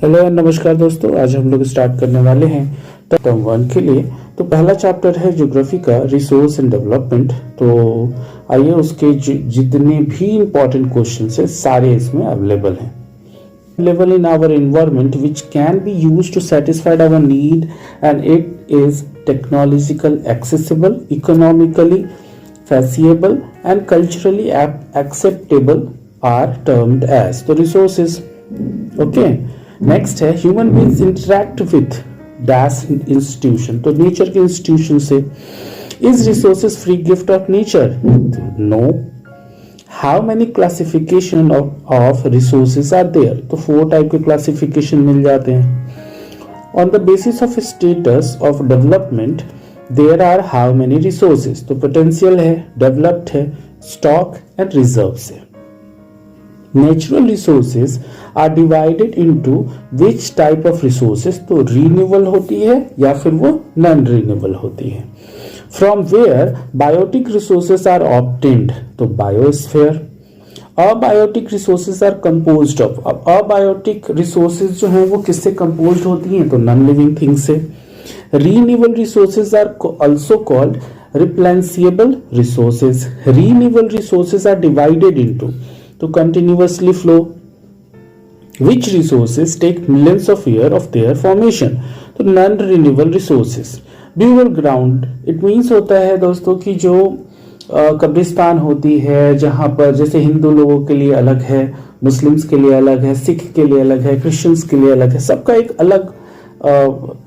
Hello नमस्कार दोस्तों, आज हम लोग स्टार्ट करने वाले हैं टर्म वन के लिए। तो पहला चैप्टर है ज्योग्राफी का, रिसोर्स एंड डेवलपमेंट। तो आइए उसके जितने भी इंपॉर्टेंट क्वेश्चंस है सारे इसमें अवेलेबल हैं। Level in our environment which can be used to satisfy our need and it is technological accessible, economically feasible and culturally acceptable are termed as the resources. Okay, next है human beings interact with dash institution. तो nature के institution से is resources free gift of nature? No. How many classification of resources are there? तो 4 type के classification मिल जाते हैं। On the basis of status of development, there are how many resources? तो potential है, developed है, stock and reserves है। Natural resources are divided into which type of resources? तो renewable होती है या फिर वो non renewable होती है। From where biotic resources are obtained? तो biosphere। Abiotic resources are composed of। अब abiotic resources जो हैं वो किससे composed होती हैं? तो non living things से। Renewable resources are also called replenishable resources। Renewable resources are divided into तो continuously flow which resources take millions of years of their formation? तो non renewable resources। Burial ground it means होता है दोस्तों कि जो कब्रिस्तान होती है, जहां पर जैसे हिंदू लोगों के लिए अलग है, मुस्लिम्स के लिए अलग है, सिख के लिए अलग है, क्रिश्चियंस के लिए अलग है, सबका एक अलग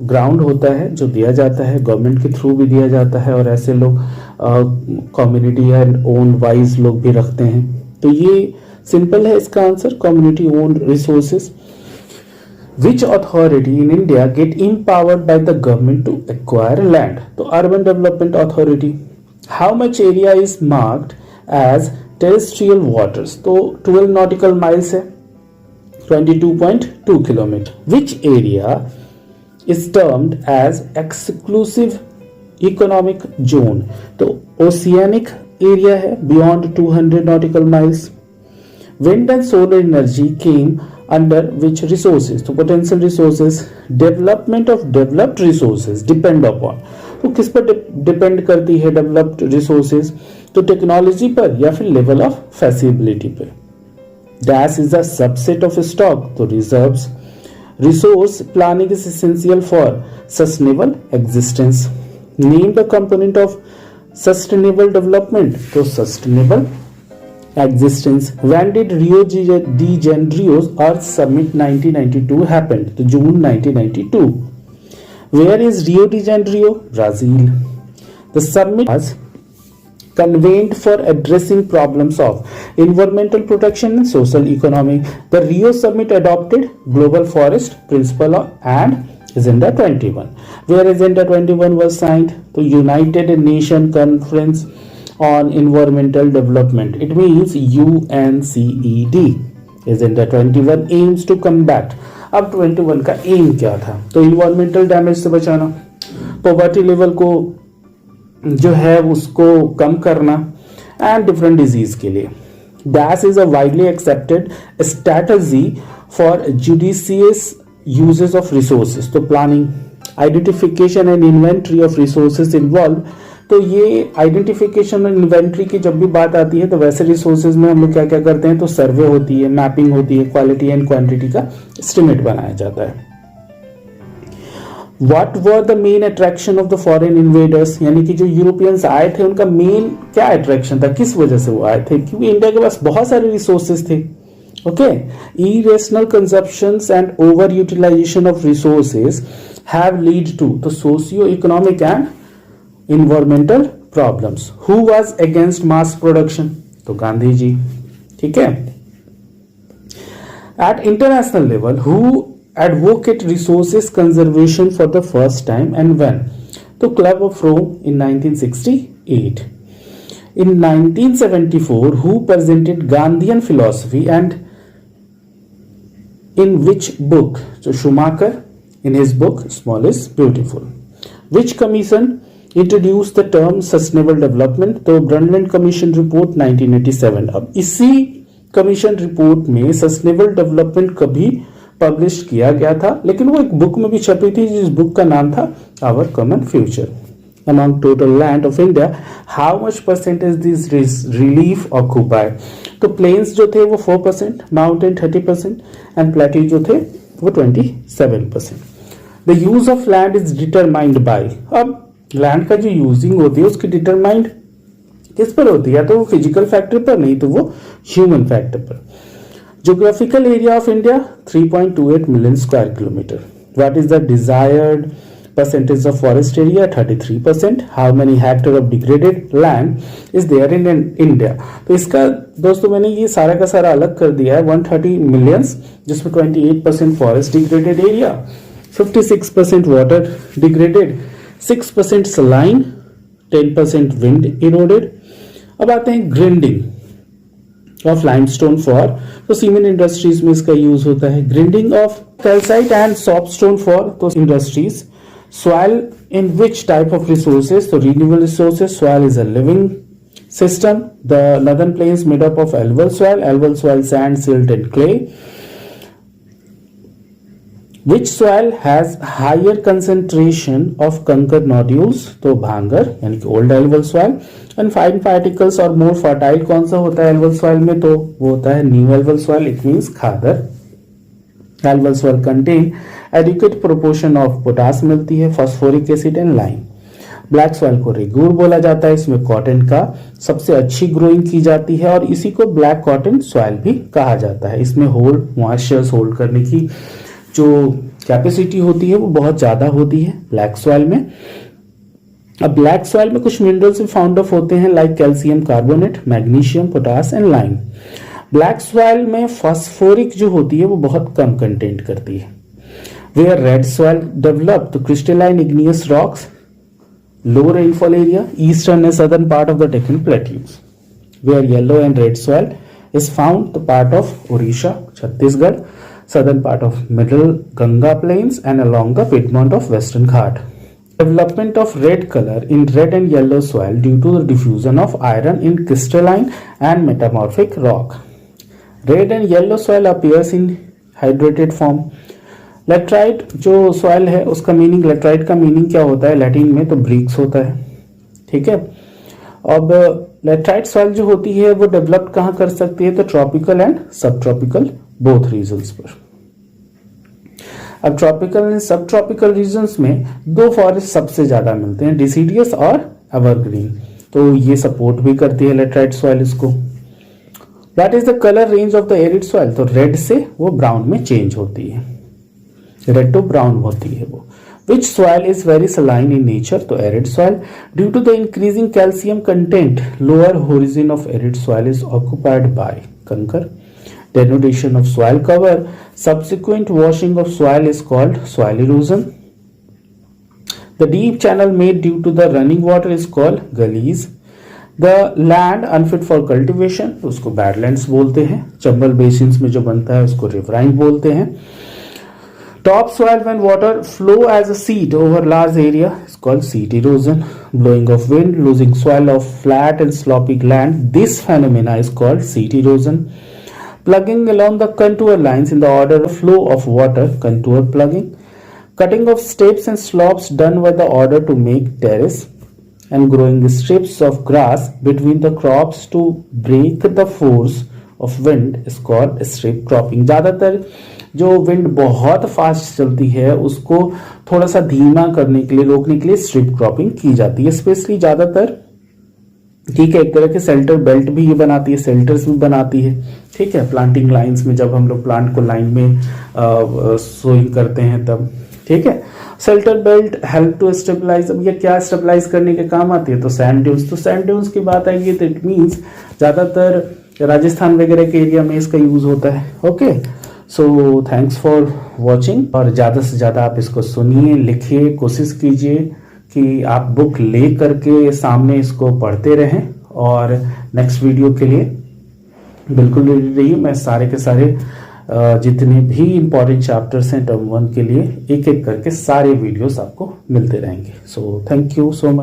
ग्राउंड होता है जो दिया जाता है, गवर्नमेंट के थ्रू भी दिया जाता है और ऐसे लोग कम्युनिटी एंड ओन वाइज लोग भी रखते हैं। तो ये सिंपल है इसका answer, community own resources. Which authority in India get empowered by the government to acquire land? तो Urban Development Authority। How much area is marked as terrestrial waters? तो 12 nautical miles है, 22.2 kilometer। Which area is termed as exclusive economic zone? तो oceanic area है, beyond 200 nautical miles। Wind and solar energy came under which resources? तो potential resources। Development of developed resources depend upon तो किस पर depend करती है developed resources? तो technology पर या फिर लेवल ऑफ फैसिलिटी पर। Dash is a subset of stock तो reserves। Resource planning is essential for sustainable existence। Name the component of sustainable development तो sustainable existence। When did Rio de Janeiro's Earth Summit 1992 happened? तो June 1992। Where is Rio de Janeiro? Brazil। The summit was convened for addressing problems of environmental protection and social economy. The Rio Summit adopted Global Forest Principle and Agenda 21। Where Agenda 21 was signed? तो United Nations Conference on Environmental Development, it means UNCED। Agenda 21 aims to combat। अब 21 का M क्या था? तो environmental damage से बचाना, poverty level को जो है उसको कम करना एंड डिफरेंट डिजीज के लिए। Dash is a widely accepted strategy for judicious uses of resources. तो planning, identification and inventory of resources involve. तो ये आइडेंटिफिकेशन और इन्वेंट्री की जब भी बात आती है तो वैसे रिसोर्सेज में हम लोग क्या क्या करते हैं? तो सर्वे होती है, मैपिंग होती है, क्वालिटी एंड क्वांटिटी का एस्टिमेट बनाया जाता है। What were the main attraction of the foreign invaders? यानी कि जो यूरोपियंस आए थे उनका मेन क्या अट्रैक्शन था, किस वजह से वो आए थे? क्योंकि इंडिया के पास बहुत सारे रिसोर्सेज थे। Okay, irrational consumptions and over utilization of resources have lead to तो socio economic and environmental problems। Who was against mass production? तो गांधी जी। ठीक है। At international level, who advocate resources conservation for the first time and when? तो Club of Rome in 1968। In 1974, who presented Gandhian philosophy and in which book? So Schumacher in his book Small is Beautiful। Which commission introduce the term sustainable development? तो ब्रंडलैंड commission report 1987। अब इसी commission report में sustainable development कभी publish किया गया था, लेकिन वो एक बुक में भी छपी थी जिस बुक का नाम था our common future. Among total land of India, how much percentage these relief occupy? तो प्लेन्स जो थे वो 4%, माउंटेन 30% एंड प्लेट्यू जो थे वो 27%। The use of land is determined by, अब लैंड का जो यूजिंग होती है उसकी डिटरमाइंड किस पर होती है? तो वो फिजिकल फैक्टर पर, नहीं तो वो ह्यूमन फैक्टर पर। Geographical area of India 3.28 million square kilometre. What is the desired percentage of forest area? 33%. How many hectare of degraded land is there in India? तो इसका दोस्तों मैंने ये सारा का सारा अलग कर दिया है। 130 millions, जिसमें 28% forest degraded area, 56% water degraded, 6% saline, 10% wind eroded। अब आते हैं ग्राइंडिंग ऑफ लाइमस्टोन फॉर, तो सीमेंट इंडस्ट्रीज में इसका यूज होता है। Grinding of calcite and soft stone for, तो industries. Soil in which type of resources? So renewable resources. Soil is a living system. The northern plains made up of alluvial soil, sand, silt and clay. Which soil has higher concentration of conker nodules? तो भांगर यानी कि old alluvial soil. And fine particles or more fertile कौन सा होता है alluvial soil में? तो वो होता है new alluvial soil. It means khadar. alluvial soil contain adequate proportion of potash मिलती है, phosphoric acid and lime. Black soil को रेगूर बोला जाता है, इसमें कॉटन का सबसे अच्छी ग्रोइंग की जाती है और इसी को ब्लैक कॉटन सॉइल भी कहा जाता है। इसमें होल्ड मॉइस्चर्स होल्ड करने की जो कैपेसिटी होती है वो बहुत ज्यादा होती है ब्लैक सॉइल में। अब ब्लैक सॉइल में कुछ मिनरल्स भी फाउंड ऑफ होते हैं like calcium carbonate, magnesium, potash and lime. Black soil में फास्फोरिक जो होती है वो बहुत कम कंटेंट करती है। Where red soil developed, the crystalline igneous rocks, low rainfall area, eastern and southern part of the Deccan Plateaus. Where yellow and red soil is found, the part of Odisha, Chhattisgarh, southern part of middle Ganga plains and along the Piedmont of Western Ghat. Development of red color in red and yellow soil due to the diffusion of iron in crystalline and metamorphic rock. Red and yellow soil appears in hydrated form. Laterite जो soil है उसका meaning, laterite का meaning क्या होता है Latin में? तो BRICS होता है, ठीक है। अब लेट्राइट सॉइल जो होती है वो डेवलप कहाँ कर सकती है? तो ट्रॉपिकल एंड सब ट्रॉपिकल बोथ रीजन्स पर। अब ट्रॉपिकल एंड सब ट्रॉपिकल रीजन्स में दो फॉरेस्ट सबसे ज्यादा मिलते हैं, डिसीडियस और एवरग्रीन। तो ये सपोर्ट भी करती है लेट्राइट सॉइल इसको। That is the colour range of the arid soil, तो रेड से वो ब्राउन में चेंज होती है, रेड टू ब्राउन होती है वो। Which soil is very saline in nature? तो arid soil. Due to the increasing calcium content, lower horizon of arid soil is occupied by conker. Denudation of soil cover. Subsequent washing of soil is called soil erosion. The deep channel made due to the running water is called gullies. The land unfit for cultivation, तो उसको badlands बोलते हैं। Chambal basins में जो बनता है उसको riverine बोलते हैं। Top soil when water flow as a seed over large area is called seed erosion. Blowing of wind, losing soil of flat and sloppy land. This phenomena is called seed erosion. Plugging along the contour lines in the order of flow of water, contour plugging. Cutting of steps and slopes done by the order to make terrace. And growing strips of grass between the crops to break the force of wind is called strip cropping. ज्यादातर जो wind बहुत fast चलती है उसको थोड़ा सा धीमा करने के लिए, रोकने के लिए स्ट्रिप क्रॉपिंग की जाती है। स्पेशली ज्यादातर, ठीक है, एक तरह के शेल्टर बेल्ट भी ये बनाती है, शेल्टर्स भी बनाती है, ठीक है, प्लांटिंग लाइंस में जब हम लोग प्लांट को लाइन में सोइंग करते हैं तब, ठीक है। Shelter belt help to stabilise, अब ये क्या स्टेबलाइज करने के काम आती है? तो सैंड ड्यून्स, तो सैंड ड्यून्स की बात आएगी तो इट मीन्स ज्यादातर राजस्थान वगैरह के एरिया में इसका यूज होता है। Okay, so thanks for watching. और ज़्यादा से ज़्यादा आप इसको सुनिए, लिखिए, कोशिश कीजिए कि आप बुक ले करके सामने इसको पढ़ते रहें। और नेक्स्ट वीडियो के लिए बिल्कुल रेडी रहिए। मैं सारे के सारे जितने भी इंपॉर्टेंट चैप्टर्स हैं टर्म 1 के लिए एक एक करके सारे वीडियोस आपको मिलते रहेंगे। So thank you so much.